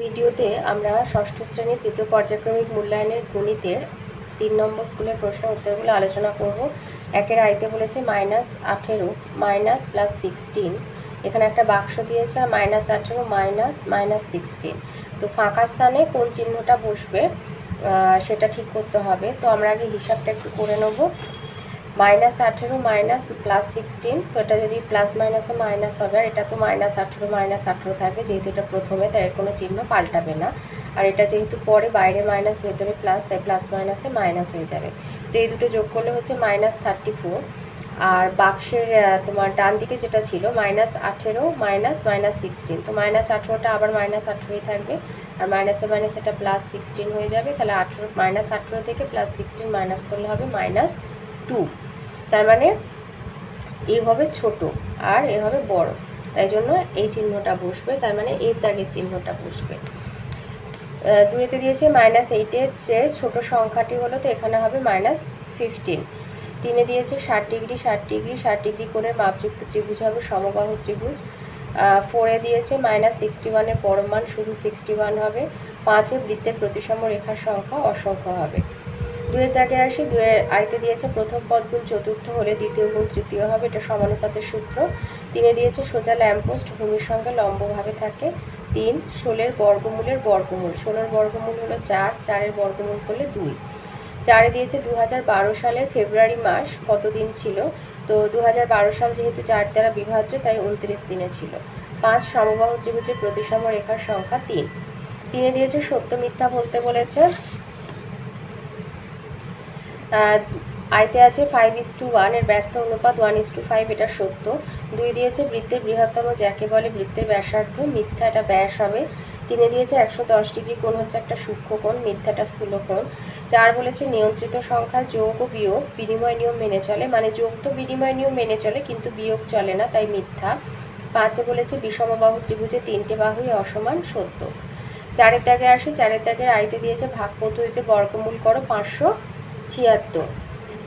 ভিডিওতে আমরা ষষ্ঠ শ্রেণী তৃতীয় পর্যায়ক্রমিক মূল্যায়নের গণিতের ৩ নম্বর স্কুলের প্রশ্ন উত্তরগুলো আলোচনা করব। একের আইতে বলেছে -18 মাইনাস প্লাস 16, এখানে একটা বাক্স দিয়েছে -18 মাইনাস -16। তো ফাঁকা স্থানে কোন চিহ্নটা বসবে সেটা ঠিক করতে হবে। তো আমরা আগে হিসাবটা একটু করে নেব। -18 মাইনাস প্লাস 16, তো এটা যদি প্লাস মাইনাসে মাইনাস হবে, আর এটা তো -18 থাকবে, যেহেতু এটা প্রথমে তাই এর কোনো চিহ্ন পাল্টাবে না। আর এটা যেহেতু পরে বাইরে মাইনাস ভেতরে প্লাস, তাই প্লাস মাইনাসে মাইনাস হয়ে যাবে। তো এই দুটো যোগ করলে হচ্ছে -34। আর বাক্সের তোমার ডান দিকে যেটা ছিল -18 মাইনাস -16, তো -18টা আবার -18ই থাকবে, আর মাইনাসে মাইনাস এটা +16 হয়ে যাবে। তাহলে -18 থেকে +16 মাইনাস করলে হবে -2। তার মানে এ হবে ছোট আর এ হবে বড়, তাই জন্য এই চিহ্নটা বসবে, তার মানে এর দাগের চিহ্নটা বসবে। 2-তে দিয়েছে -8-এর চেয়ে ছোট সংখ্যাটি হলো, তো এখানে হবে -15। 3-এ দিয়েছে 60 ডিগ্রি 60 ডিগ্রি 60 ডিগ্রি কোণের মাপযুক্ত ত্রিভুজ হবে সমবাহু ত্রিভুজ। 4-এ দিয়েছে -61-এর পরমান শুধু 61 হবে। 5-এ বৃত্তের প্রতিসম রেখার সংখ্যা অসংখ্য হবে। 2-এর দাগে আসি। 2-এর আইতে দিয়েছে প্রথম পদ গুণ চতুর্থ হলে দ্বিতীয় গুণ তৃতীয় হবে, এটা সমানুপাতের সূত্র। 3-এ দিয়েছে সোজা ল্যাম্পপোস্ট ভূমির সঙ্গে লম্বভাবে থাকে। 3 16-এর বর্গমূলের বর্গমূল, 16-এর বর্গমূল হলো 4, 4-এর বর্গমূল করলে 2। 4-এ দিয়েছে 2012 সালের ফেব্রুয়ারি মাস কত দিন ছিল, তো 2012 সাল যেহেতু 4 দ্বারা বিভাজ্য তাই 29 দিনে ছিল। 5 সমবাহু ত্রিভুজের প্রতিসম রেখার সংখ্যা 3। 3-এ দিয়েছে সত্য মিথ্যা বলতে বলেছে। আইতে আছে 5:1, এর ব্যস্ত অনুপাত 1:5, এটা সত্য। 2 দিয়েছে বৃত্তের বৃহত্তম যাকে বলে বৃত্তের ব্যাসার্ধ, মিথ্যা, এটা ব্যাস হবে। 3-এ দিয়েছে 110 ডিগ্রি কোণ হচ্ছে একটা সূক্ষ্ম কোণ, মিথ্যাটা স্থূল কোণ। 4 বলেছে নিয়ন্ত্রিত সংখ্যা যোগ ও বিয়োগ বিনিময় নিয়ম মেনে চলে, মানে যোগ তো বিনিময় নিয়ম মেনে চলে কিন্তু বিয়োগ চলে না, তাই মিথ্যা। 5-এ বলেছে বিষমবাহু ত্রিভুজে 3টে বাহুই অসমান, সত্য। 4-এর দাগে আসি। 4-এর দাগের আইতে দিয়েছে ভাগ পদ্ধতিতে বর্গমূল করো 576।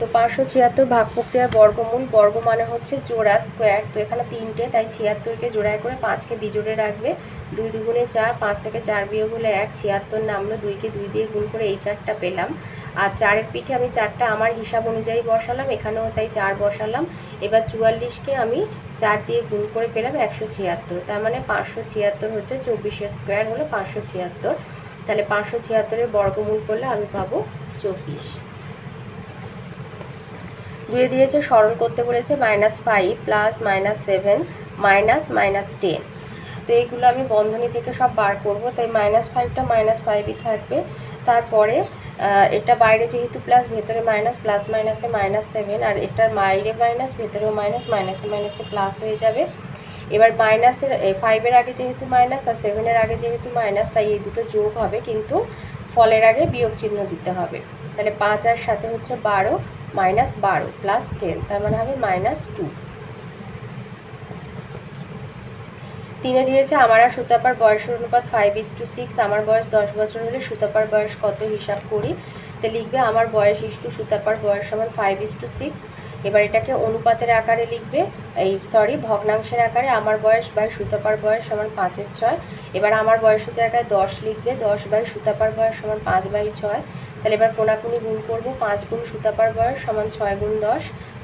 তো 576 ভাগ প্রক্রিয়ার বর্গমূল, বর্গ মানে হচ্ছে জোড়া স্কোয়ার, তো এখানে 3টে তাই 76কে জোড়ায় করে 5কে বিজোড়ে রাখবে। 2 দুগুণে 4, 5 থেকে 4 বিয়োগ হলে 1, 76 নামলো। 2কে 2 দিয়ে গুণ করে এই 4টা পেলাম। আর 4-এর পিঠে আমি 4টা আমার হিসাব অনুযায়ী বসালাম, এখানেও তাই 4 বসালাম। এবার 44কে আমি 4 দিয়ে গুণ করে পেলাম 176, তার মানে 576 হচ্ছে 24 স্কোয়ার হলো 576। তাহলে 576-এর বর্গমূল করলে আমি পাবো 24। 2-এ দিয়েছে সরল করতে বলেছে -5 প্লাস -7 মাইনাস -10, তো এইগুলো আমি বন্ধনী থেকে সব বার করব, তাই -5টা -5ই থাকবে। তারপরে এটা বাইরে যেহেতু প্লাস ভেতরে মাইনাস, প্লাস মাইনাসে -7, আর এটার বাইরে মাইনাস ভেতরেও মাইনাস, মাইনাসে মাইনাসে প্লাস হয়ে যাবে। এবার মাইনাসের 5-এর আগে যেহেতু মাইনাস আর 7-এর আগে যেহেতু মাইনাস, তাই এই দুটো যোগ হবে, কিন্তু ফলের আগে বিয়োগ চিহ্ন দিতে হবে। তাহলে 5 আর সাথে হচ্ছে 12, -12 প্লাস 10, তার মানে হবে -2। 3-এ দিয়েছে আমার আর সুতাপার বয়সের অনুপাত 5:6, আমার বয়স 10 বছর হলে সুতাপার বয়স কত হিসাব করি। তো লিখবে আমার বয়স ইস্টু সুতাপার বয়স সমান 5:6। এবার এটাকে অনুপাতের আকারে লিখবে, ভগ্নাংশের আকারে, আমার বয়স বাই সুতাপার বয়স সমান 5/6। এবার আমার বয়সের জায়গায় 10 লিখবে, 10 বাই সুতাপার বয়স সমান 5/6। তাহলে এবার কোনাকুনি গুণ করবো, 5 গুণ সুতাপার বয়স সমান 6 গুণ 10,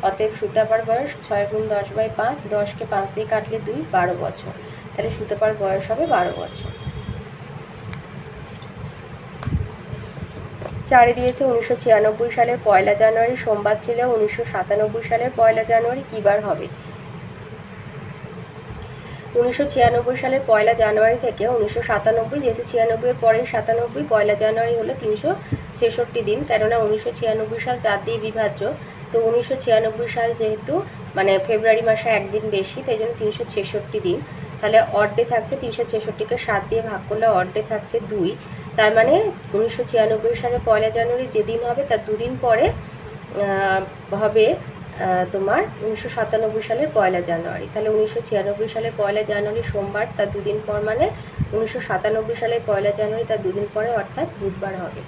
অতএব সুতাপার বয়স 6 গুণ 10/5, 10কে 5 দিয়ে কাটলে 2, 12 বছর। তাহলে সুতাপার বয়স হবে 12 বছর। 4-এ দিয়েছে 1996 সালের 1 জানুয়ারি সোমবার ছিল, 1997 সালের 1 জানুয়ারি কী বার হবে। 1996 সালের 1 জানুয়ারি থেকে 1997, যেহেতু 96-এর পরেই 97, 1 জানুয়ারি হলো 366 দিন, কেননা 1996 সাল 4 দিয়ে বিভাজ্য, তো 1996 সাল যেহেতু মানে ফেব্রুয়ারি মাসে একদিন বেশি, তাই জন্য 366 দিন। তাহলে অর্ডে থাকছে 366কে 7 দিয়ে ভাগ করলে অর্ডে থাকছে 2, তার মানে 1996 সালের 1 জানুয়ারি যেদিন হবে তার দুদিন পরে হবে তোমার 1997 সালের 1 জানুয়ারি। তাহলে 1996 সালের 1 জানুয়ারি সোমবার, তার দুদিন পর, মানে 1997 সালের 1 জানুয়ারি তার দুদিন পরে, অর্থাৎ বুধবার হবে।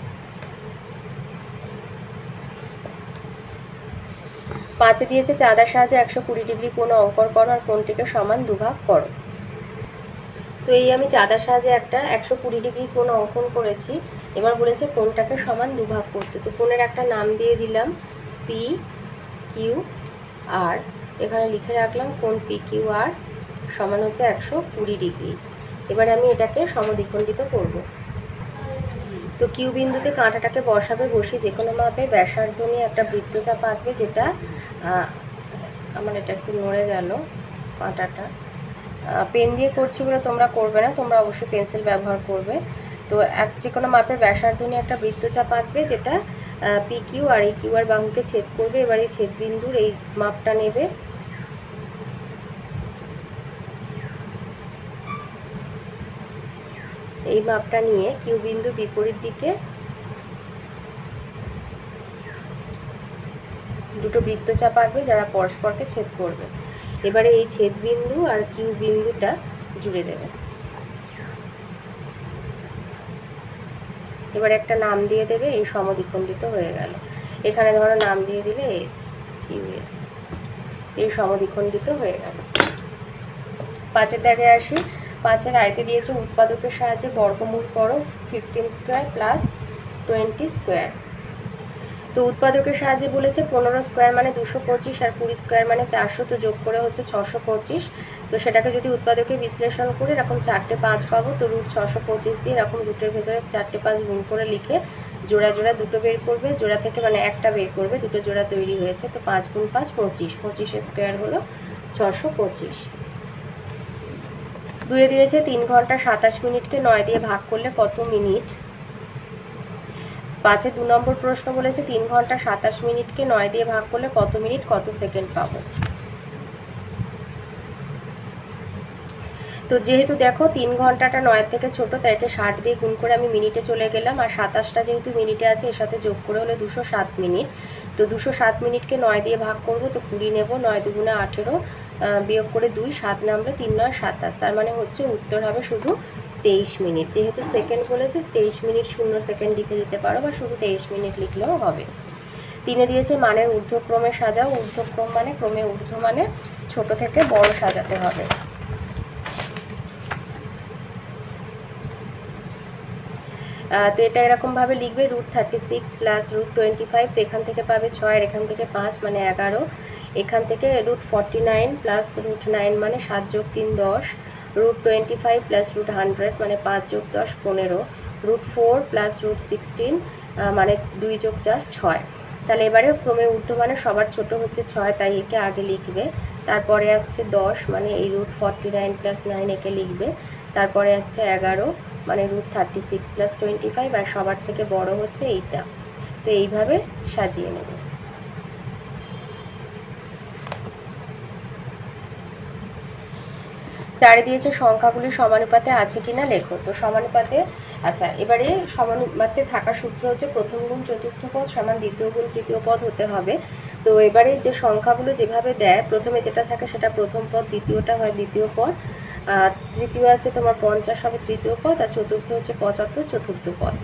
5-এ দিয়েছে চাঁদার সাহায্যে 120 ডিগ্রি কোণ অঙ্কন করো আর কোণটিকে সমান দুভাগ করো। তো এই আমি চাঁদার সাহায্যে একটা 120 ডিগ্রি কোণ অঙ্কন করেছি। এবার বলেছে কোণটাকে সমান দুভাগ করতে। তো কোণের একটা নাম দিয়ে দিলাম পি কিউ আর, এখানে লিখে রাখলাম কোণ পি কিউ আর সমান হচ্ছে 120 ডিগ্রি। এবারে আমি এটাকে সমদ্বিখণ্ডিত করব। তো কিউ বিন্দুতে কাঁটাটাকে বসাবে, বসিয়ে যে কোনো মাপের ব্যাসার্ধ নিয়ে একটা বৃত্তচাপ আঁকবে, যেটা আমার এটা একটু নড়ে গেল কাঁটাটা, পেন দিয়ে করছি বলে তোমরা করবে না, তোমরা অবশ্যই পেন্সিল ব্যবহার করবে। তো যে কোনো মাপের ব্যাসার্ধ নিয়ে একটা বৃত্তচাপ আঁকবে, যেটা পি কিউ আর এই কিউ আর বাহুকে ছেদ করবে। এবার এই ছেদ বিন্দুর এই মাপটা নেবে, এই মাপটা নিয়ে কিউ বিন্দুর বিপরীত দিকে দুটো বৃত্তচাপ আঁকবে যারা পরস্পরকে ছেদ করবে। এবারে এই ছেদ বিন্দু আর কিউ বিন্দুটা জুড়ে দেবে। এবার একটা নাম দিয়ে দেবে, এই সমদ্বিখণ্ডিত হয়ে গেল। এখানে ধরো নাম দিয়ে দিলে এস, কিউ এস, এই সমদ্বিখণ্ডিত হয়ে গেল। 5-এর দাগে আসি। 5-এর আয়তে দিয়েছে উৎপাদকের সাহায্যে বর্গমূল করো 15 স্কোয়ার প্লাস 20 স্কোয়ার। তো উৎপাদকের সাহায্যে বলেছে 15 স্কোয়ার মানে 225 আর 20 স্কোয়ার মানে 400, তো যোগ করে হচ্ছে 625। তো সেটাকে যদি উৎপাদকে বিশ্লেষণ করে এরকম 4টে 5 পাবো, তো রুট 625 দিয়ে এরকম রুটের ভেতরে 4টে 5 গুণ করে লিখে জোড়া জোড়া দুটো বের করবে, জোড়া থেকে মানে একটা বের করবে, দুটো জোড়া তৈরি হয়েছে। তো 5 গুণ 5 25, 25 স্কোয়ার হলো 625। 2 দিয়েছে 3 ঘন্টা 27 মিনিটকে 9 দিয়ে ভাগ করলে কত মিনিট। 5-এ 2 নম্বর প্রশ্ন বলেছে 3 ঘন্টা 27 মিনিটকে 9 দিয়ে ভাগ করলে কত মিনিট কত সেকেন্ড পাবো। তো যেহেতু দেখো 3 ঘন্টাটা 9 থেকে ছোট, তাই একে 60 দিয়ে গুণ করে আমি মিনিটে চলে গেলাম, আর 27টা যেহেতু মিনিটে আছে এর সাথে যোগ করে হলে 207 মিনিট। তো 207 মিনিটকে 9 দিয়ে ভাগ করব, তো 20 নেব, 9 দুগুণে 18, বিয়োগ করে 2, 7 নামলে 3 9 27, তার মানে হচ্ছে উত্তর হবে শুধু 23 মিনিট। যেহেতু সেকেন্ড বলেছে 23 মিনিট 0 সেকেন্ড লিখে দিতে পারো, বা শুধু 23 মিনিট লিখলেও হবে। 3-এ দিয়েছে মানের ঊর্ধ্বক্রমে সাজাও। ঊর্ধ্বক্রম মানে ক্রমে ঊর্ধ্ব মানে ছোট থেকে বড় সাজাতে হবে। তো এটা এরকমভাবে লিখবে √36 প্লাস √25, তো এখান থেকে পাবে 6 আর এখান থেকে 5 মানে 11, এখান থেকে √49 প্লাস √9 মানে 7 যোগ 3 10, √25 প্লাস √100 মানে 5 যোগ 10 15, √4 প্লাস √16 মানে 2 যোগ 4 6। তাহলে এবারে ক্রমে ঊর্ধ্ব মানে সবার ছোট হচ্ছে 6, তাই একে আগে লিখবে। তারপরে আসছে 10 মানে এই √49 প্লাস 9 একে লিখবে। তারপরে আসছে 11 মানে √36 প্লাস 25, আর সবার থেকে বড় হচ্ছে এইটা। তো এইভাবে সাজিয়ে নেব। 4-এ দিয়েছে সংখ্যাগুলি সমানুপাতে আছে কিনা লেখো। তো সমানুপাতে, আচ্ছা এবারে সমানুপাতে থাকা সূত্র হচ্ছে প্রথম গুণ চতুর্থ পদ সমান দ্বিতীয় গুণ তৃতীয় পদ হতে হবে। তো এবারে যে সংখ্যাগুলো যেভাবে দেয়, প্রথমে যেটা থাকে সেটা প্রথম পদ, দ্বিতীয়টা হয় দ্বিতীয় পদ, তৃতীয় আছে তোমার 50 হবে তৃতীয় পদ, আর চতুর্থ হচ্ছে 75 চতুর্থ পদ।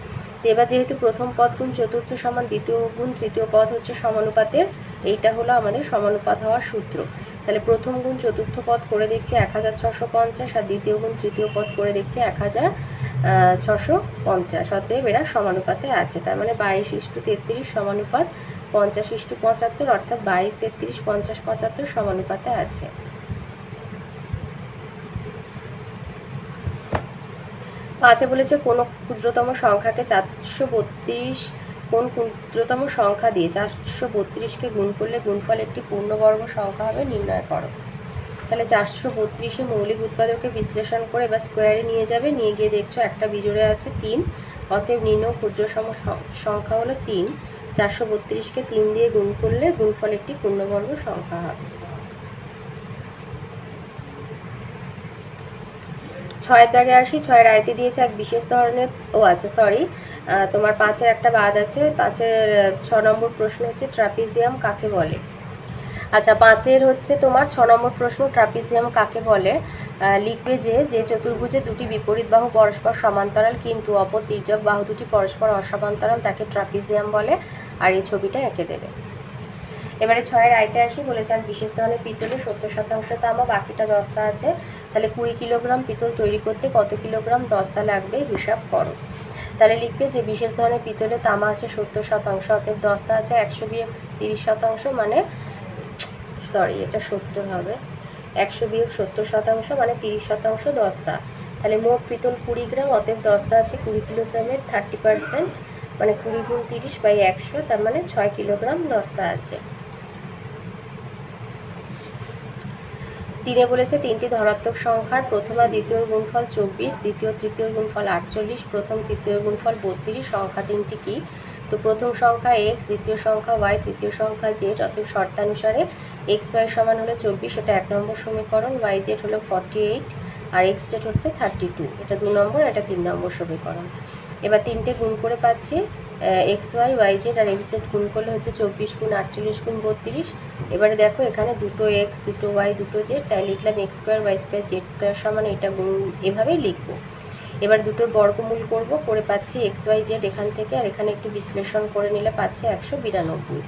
তো এবার যেহেতু প্রথম পদ গুণ চতুর্থ সমান দ্বিতীয় গুণ তৃতীয় পদ হচ্ছে সমানুপাতের, এইটা হলো আমাদের সমানুপাত হওয়ার সূত্র। তাহলে প্রথম গুণ চতুর্থ পদ করে দেখছি 1650, আর দ্বিতীয় গুণ তৃতীয় পদ করে দেখছি 1650, অতএব এরা সমানুপাতে আছে। তার মানে 22:33 সমানুপাত 50:75, অর্থাৎ 22 33 50 75 সমানুপাতে আছে। 5-এ বলেছে কোন ক্ষুদ্রতম সংখ্যাকে 432, কোন ক্ষুদ্রতম সংখ্যা দিয়ে 432কে গুণ করলে গুণফল একটি পূর্ণবর্গ সংখ্যা হবে নির্ণয় করো। তাহলে 432-এ মৌলিক উৎপাদকে বিশ্লেষণ করে এবার স্কোয়ারে নিয়ে যাবে, নিয়ে গিয়ে দেখছো একটা বিজোড়ে আছে 3, অতএব নির্ণয় ক্ষুদ্রতম সংখ্যা হলো 3। 432কে 3 দিয়ে গুণ করলে গুণফল একটি পূর্ণবর্গ সংখ্যা হবে। 6-এর দাগে আসি। 6-এর আয়তে দিয়েছে এক বিশেষ ধরনের, তোমার 5-এর একটা বাদ আছে। 5-এর 6 নম্বর প্রশ্ন হচ্ছে ট্রাপিজিয়াম কাকে বলে। আচ্ছা 5-এর হচ্ছে তোমার 6 নম্বর প্রশ্ন ট্রাপিজিয়াম কাকে বলে। লিখবে যে চতুর্ভুজে দুটি বিপরীত বাহু পরস্পর সমান্তরাল কিন্তু অপর তির্যক বাহু দুটি পরস্পর অসমান্তরাল তাকে ট্রাপিজিয়াম বলে, আর এই ছবিটা এঁকে দেবে। এবারে 6-এর আয়তে আসি। বলেছে আর বিশেষ ধরনের পিতলে 70% তামা, বাকিটা দস্তা আছে, তাহলে 20 কিলোগ্রাম পিতল তৈরি করতে কত কিলোগ্রাম দস্তা লাগবে হিসাব করো। তাহলে লিখবে যে বিশেষ ধরনের পিতলে তামা আছে 70%, অতএব দস্তা আছে 100 বিয়োগ 30%, মানে এটা 70 হবে, 100 বিয়োগ 70% মানে 30% দস্তা। তাহলে মোট পিতল 20 গ্রাম, অতএব দস্তা আছে 20 কিলোগ্রামের 30%, মানে 20 গুণ 30/100, তার মানে 6 কিলোগ্রাম দস্তা আছে। 3-এ বলেছে তিনটি ধনাত্মক সংখ্যার প্রথম আর দ্বিতীয় গুণফল 24, দ্বিতীয় তৃতীয় গুণফল 48, প্রথম তৃতীয় গুণফল 32। সংখ্যা তিনটি কি? তো প্রথম সংখ্যা x, দ্বিতীয় সংখ্যা y, তৃতীয় সংখ্যা z। অতএব শর্তানুসারে x y সমান হলো 24, এটা 1 নম্বর সমীকরণ, y z হলো 48 আর x z হচ্ছে 32, এটা 2 নম্বর, এটা 3 নম্বর সমীকরণ। এবার তিনটে গুণ করে পাচ্ছি এক্স ওয়াই ওয়াই জেড আর এক্স জেড গুণ করলে হচ্ছে 24 গুণ 48 গুণ 32। এবারে দেখো এখানে দুটো এক্স, দুটো ওয়াই, দুটো জেড, তাই লিখলাম X square Y square Z square সমান, এটা গুণ এভাবেই লিখবো। এবার দুটোর বর্গমূল করব, করে পাচ্ছি এক্স ওয়াই জেড এখান থেকে, আর এখানে একটু বিশ্লেষণ করে নিলে পাচ্ছে 192।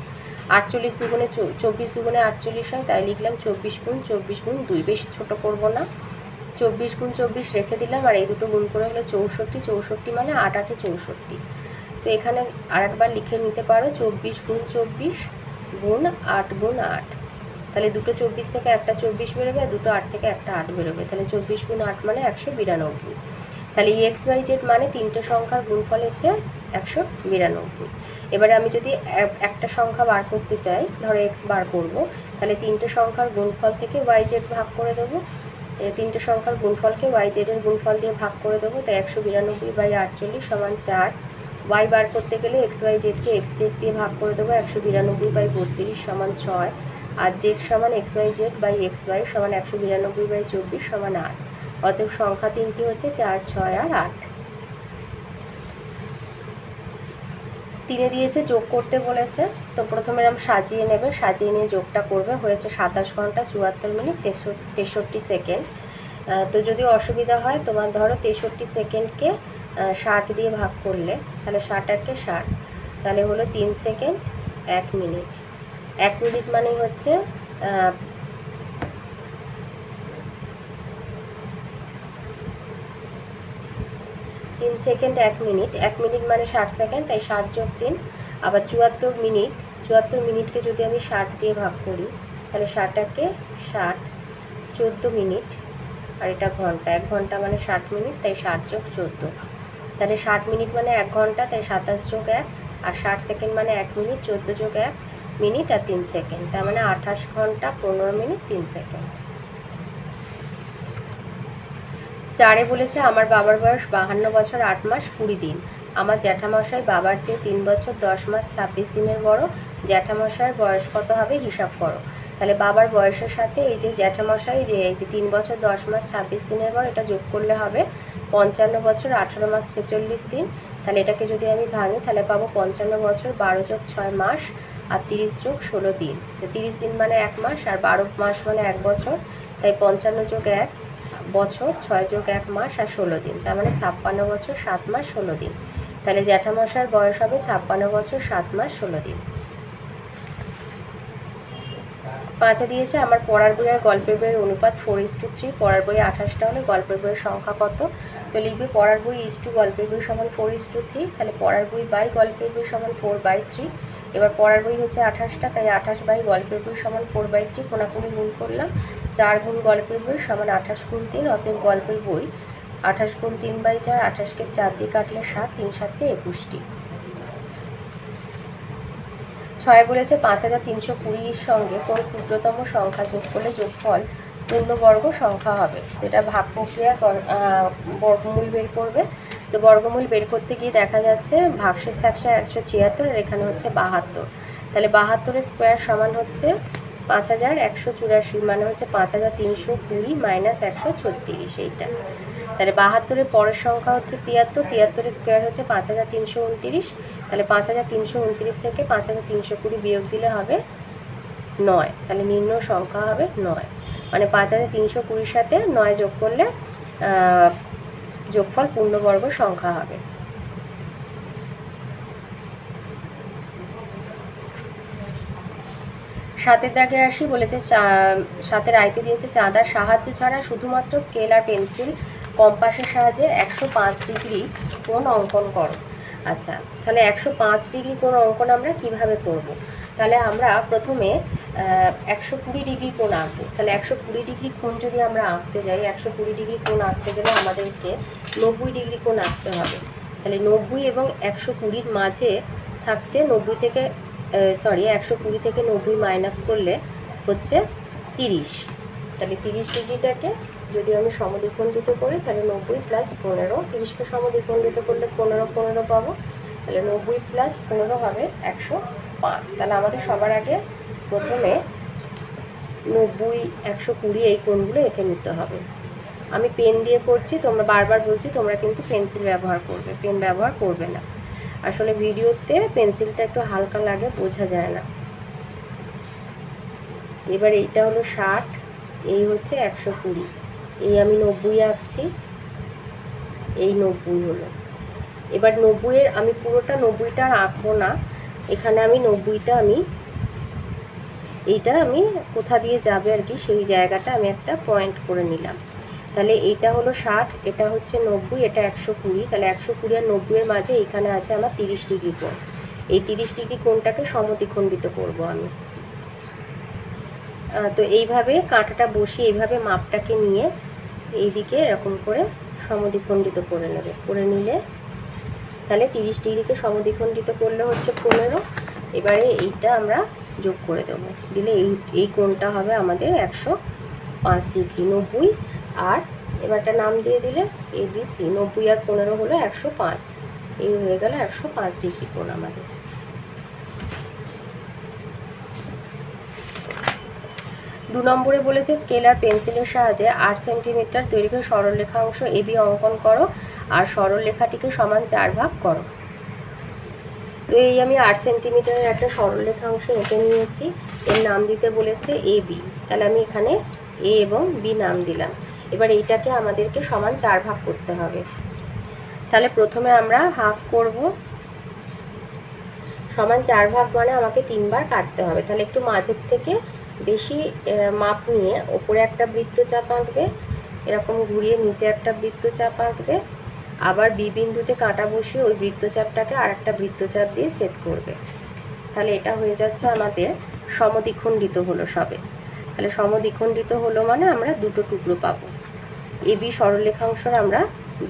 48 দুগুণে 24 দুগুণে 48 হয়, তাই লিখলাম 24 গুণ 24 গুণ 2, বেশি ছোট করব না, 24 গুণ 24 রেখে দিলাম, আর এই দুটো গুণ করে হলো 64, 64 মানে 8 8 64। তো এখানে আরেকবার লিখে নিতে পারো 24 গুণ 24 গুণ 8 গুণ 8, তাহলে দুটো 24 থেকে একটা 24 বেরোবে, আর দুটো 8 থেকে একটা 8 বেরোবে, তাহলে 24 গুণ 8 মানে 192। তাহলে এক্স ওয়াই জেড মানে তিনটে সংখ্যার গুণফল হচ্ছে 192। এবারে আমি যদি একটা সংখ্যা বার করতে চাই, ধরো এক্স বার করব, তাহলে তিনটে সংখ্যার গুণফল থেকে ওয়াই জেড ভাগ করে দেবো, তিনটে সংখ্যার গুণফলকে ওয়াই জেডের গুণফল দিয়ে ভাগ করে দেবো, তাই 192/48 সমান 4। ওয়াই বার করতে গেলে এক্স ওয়াই জেডকে এক্স জেড দিয়ে ভাগ করে দেবো, 192/32 সমান 6, আর জেড সমান X Y Z by X Y সমান 192/24 সমান 8। অতএব সংখ্যা তিনটি হচ্ছে 4, 6 আর 8। 3-এ দিয়েছে যোগ করতে বলেছে, তো প্রথমে এরকম সাজিয়ে নেবে, সাজিয়ে নিয়ে যোগটা করবে। হয়েছে 27 ঘন্টা 74 মিনিট 63 সেকেন্ড। তো যদি অসুবিধা হয় তোমার ধরো 63 সেকেন্ডকে 60 দিয়ে ভাগ করলে, তাহলে 60 আর 60, তাহলে হলো 3 সেকেন্ড 1 মিনিট। 1 মিনিট মানেই হচ্ছে 3 সেকেন্ড 1 মিনিট, 1 মিনিট মানে 60 সেকেন্ড, তাই 60 যোগ 3, আবার 74 মিনিট, 74 মিনিটকে যদি আমি 60 দিয়ে ভাগ করি, তাহলে 60 একে 60, 14 মিনিট, আর এটা ঘন্টা, 1 ঘন্টা মানে 60 মিনিট, তাই 60 যোগ 14, তাহলে 60 মিনিট মানে 1 ঘন্টা, তাই 27 যোগ 1, আর 60 সেকেন্ড মানে 1 মিনিট, 14 যোগ 1 মিনিট আর 3 সেকেন্ড, তার মানে 28 ঘন্টা 15 মিনিট 3 সেকেন্ড। 4-এ বলেছে আমার বাবার বয়স 52 বছর 8 মাস 20 দিন, আমার জ্যাঠামশাই বাবার চেয়ে 3 বছর 10 মাস 26 দিনের বড়, জ্যাঠামশাইয়ের বয়স কত হবে হিসাব করো। তাহলে বাবার বয়সের সাথে এই যে জ্যাঠামশাই এই যে 3 বছর 10 মাস 26 দিনের বড়, এটা যোগ করলে হবে 55 বছর 18 মাস 46 দিন। তাহলে এটাকে যদি আমি ভাঙি, তাহলে পাবো 55 বছর 12 যোগ 6 মাস আর 30 যোগ 16 দিন। তো 30 দিন মানে 1 মাস, আর 12 মাস মানে 1 বছর, তাই 55 যোগ 1 বছর, 6 যোগ 1 মাস আর 16 দিন, তার মানে 56 বছর 7 মাস 16 দিন। তাহলে জ্যাঠামশাইয়ের বয়স হবে 56 বছর 7 মাস 16 দিন। 5-এ দিয়েছে আমার পড়ার বই আর গল্পের বইয়ের অনুপাত 4:3, পড়ার বই 28টা হলে গল্পের বইয়ের সংখ্যা কত? তো লিখবে পড়ার বই ইস্টু গল্পের বই সমান 4:3, তাহলে পড়ার বই বাই গল্পের বই সমান 4/3। এবার পড়ার বই হচ্ছে 28টা, তাই 28 বাই গল্পের বই সমান 4/3, কোনাকুনি গুণ করলাম, 4 গুণ গল্পের বই সমান 28 গুণ 3, অতএব গল্পের বই 28 গুণ 3/4, 28কে 4 দিয়ে কাটলে 7, 3 7 21টি। 6-এ বলেছে 5320-এর সঙ্গে কোন ক্ষুদ্রতম সংখ্যা যোগ করলে যোগফল পূর্ণবর্গ সংখ্যা হবে। তো এটা ভাগ প্রক্রিয়া বর্গমূল বের করবে। তো বর্গমূল বের করতে গিয়ে দেখা যাচ্ছে ভাগশেষ থাকছে 176 আর এখানে হচ্ছে 72, তাহলে 72-এর স্কোয়ার সমান হচ্ছে 5184, মানে হচ্ছে 5320 মাইনাস 136, এইটা। তাহলে 72-এর পরের সংখ্যা হচ্ছে 73, 73-এর স্কোয়ার হচ্ছে 5329, তাহলে 5329 থেকে 5320 বিয়োগ দিলে হবে 9, তাহলে নির্ণয় সংখ্যা হবে 9, মানে 5320 সাথে 9 যোগ করলে যোগফল পূর্ণবর্গ সংখ্যা হবে। সাতের দাগে আসি, বলেছে সাতের আইতে দিয়েছে চাঁদার সাহায্য ছাড়া শুধুমাত্র স্কেল আর পেন্সিল কম্পাসের সাহায্যে 105 ডিগ্রি কোণ অঙ্কন করো। আচ্ছা, তাহলে 105 ডিগ্রি কোণ অঙ্কন আমরা কিভাবে করব? তাহলে আমরা প্রথমে 120 ডিগ্রি কোণ আঁকবো। তাহলে 120 ডিগ্রি কোণ যদি আমরা আঁকতে যাই, 120 ডিগ্রি কোণ আঁকতে গেলে আমাদেরকে 90 ডিগ্রি কোণ আঁকতে হবে। তাহলে 90 এবং 120-র মাঝে থাকছে 90 থেকে 120 থেকে 90 মাইনাস করলে হচ্ছে 30। তাহলে 30 ডিগ্রিটাকে যদি আমি সমদ্বিখণ্ডিত করি তাহলে 90 প্লাস 15, 30কে সমদ্বিখণ্ডিত করলে 15 পাবো। তাহলে 90 প্লাস 15 হবে 105। তাহলে আমাদের সবার আগে প্রথমে 90, 120 এই কোণগুলো এঁকে নিতে হবে। আমি পেন দিয়ে করছি, তোমরা বারবার বলছি তোমরা কিন্তু পেন্সিল ব্যবহার করবে, পেন ব্যবহার করবে না। আসলে ভিডিওতে পেন্সিলটা একটু হালকা লাগে, বোঝা যায় না। এবার এইটা হলো 60, এই হচ্ছে 120, এই আমি 90 আঁকছি, এই 90 হলো। এবার 90-এর আমি পুরোটা 90টা আর আঁকবো না, এখানে আমি 90টা এইটা আমি কোথা দিয়ে যাবে আর কি সেই জায়গাটা আমি একটা পয়েন্ট করে নিলাম। তাহলে এইটা হলো 60, এটা হচ্ছে 90, এটা 120। তাহলে 120 আর 90-এর মাঝে এইখানে আছে আমার 30 ডিগ্রি কোণ। এই 30 ডিগ্রি কোণটাকে সমদ্বিখণ্ডিত করব আমি। তো এইভাবে কাঁটাটা বসিয়ে এইভাবে মাপটাকে নিয়ে এইদিকে এরকম করে সমদ্বিখণ্ডিত করে নেবে। করে নিলে তাহলে 30 ডিগ্রিকে সমদ্বিখণ্ডিত করলে হচ্ছে 15। এবারে এইটা আমরা যোগ করে দেবো, দিলে এই কোণটা হবে আমাদের 105 ডিগ্রি। 90 আর এবারটা নাম দিয়ে দিলে ABC, 90 আর 15 হলো 105, এই হয়ে গেল 105 ডিগ্রি কোণ আমাদের। 2 নম্বরে বলেছে স্কেল আর পেন্সিলের সাহায্যে 8 সেন্টিমিটার দৈর্ঘ্যের সরলরেখাংশ AB অঙ্কন করো আর সরলরেখাটিকে সমান 4 ভাগ করো। তো এই আমি 8 সেন্টিমিটারের একটা সরলরেখাংশ এঁকে নিয়েছি, এর নাম দিতে বলেছে AB। তাহলে আমি এখানে A এবং B নাম দিলাম। এবার এইটাকে আমাদেরকে সমান 4 ভাগ করতে হবে। তাহলে প্রথমে আমরা হাফ করব, সমান 4 ভাগ মানে আমাকে 3 বার কাটতে হবে। তাহলে একটু মাঝের থেকে বেশি মাপ নিয়ে ওপরে একটা বৃত্তচাপ আঁকবে, এরকম ঘুরিয়ে নিচে একটা বৃত্তচাপ আঁকবে, আবার বি বিন্দুতে কাঁটা বসিয়ে ওই বৃত্তচাপটাকে আর একটা বৃত্তচাপ দিয়ে ছেদ করবে। তাহলে এটা হয়ে যাচ্ছে আমাদের সমদ্বিখণ্ডিত হলো সবে। তাহলে সমদ্বিখণ্ডিত হলো মানে আমরা দুটো টুকরো পাবো। AB সরলরেখাংশর আমরা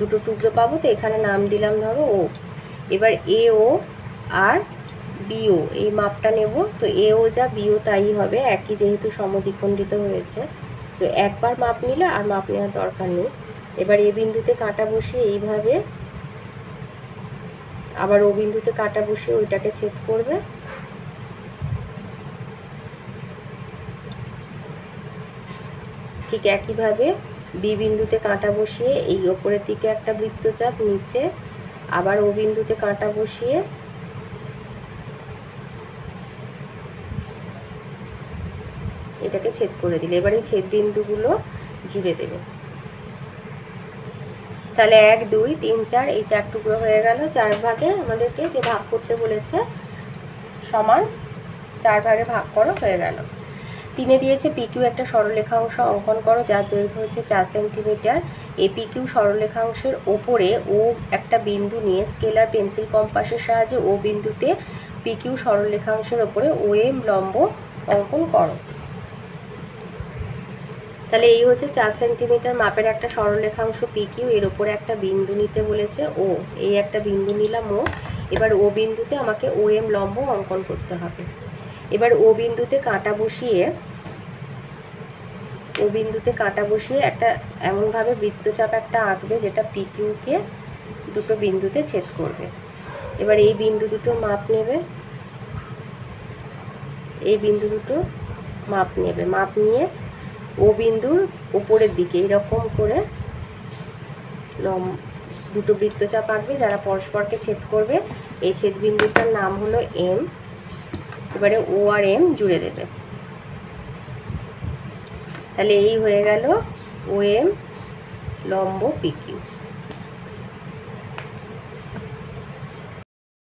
দুটো টুকরো পাবো। তো এখানে নাম দিলাম ধরো O। এবার AO আর BO এই মাপটা নেব। তো AO যা BO তাই হবে, একই যেহেতু সমদ্বিখণ্ডিত হয়েছে। তো একবার মাপ নিলে আর মাপ নেওয়ার দরকার নেই। এবার A বিন্দুতে কাঁটা বসিয়ে এইভাবে, আবার O বিন্দুতে কাঁটা বসিয়ে ওইটাকে ছেদ করবে। ঠিক একইভাবে B বিন্দুতে কাঁটা বসিয়ে এই ওপরের দিকে একটা বৃত্তচাপ, নিচে আবার O বিন্দুতে কাঁটা বসিয়ে এটাকে ছেদ করে দিলে এবার এই ছেদ বিন্দুগুলো জুড়ে দেবে। তাহলে 1, 2, 3, 4 এই 4 টুকরো হয়ে গেল। 4 ভাগে আমাদেরকে যে ভাগ করতে বলেছে সমান 4 ভাগে ভাগ করো, হয়ে গেল। 3-এ দিয়েছে PQ একটা সরলরেখাংশ অঙ্কন করো যার দৈর্ঘ্য হচ্ছে 4 সেন্টিমিটার। এই PQ সরলরেখাংশের ওপরে ও একটা বিন্দু নিয়ে স্কেলার পেন্সিল কম্পাসের সাহায্যে ও বিন্দুতে PQ সরলরেখাংশের ওপরে OM লম্ব অঙ্কন করো। তাহলে এই হচ্ছে 4 সেন্টিমিটার মাপের একটা সরলরেখাংশ PQ, এর ওপরে একটা বিন্দু নিতে বলেছে O। এই একটা বিন্দু নিলাম O। এবার O বিন্দুতে আমাকে OM লম্ব অঙ্কন করতে হবে। এবার O বিন্দুতে কাঁটা বসিয়ে একটা এমনভাবে বৃত্তচাপ একটা আঁকবে যেটা PQকে দুটো বিন্দুতে ছেদ করবে। এবার এই বিন্দু দুটো মাপ নেবে, এই বিন্দু দুটো মাপ নেবে, মাপ নিয়ে ও বিন্দুর উপরের দিকে এরকম করে দুটো বৃত্তচাপ আঁকবে যারা পরস্পরকে ছেদ করবে। এই ছেদ বিন্দুটার নাম হলো M। এবারে O আর M জুড়ে দেবে। তাহলে এই হয়ে গেল OM লম্ব PQ।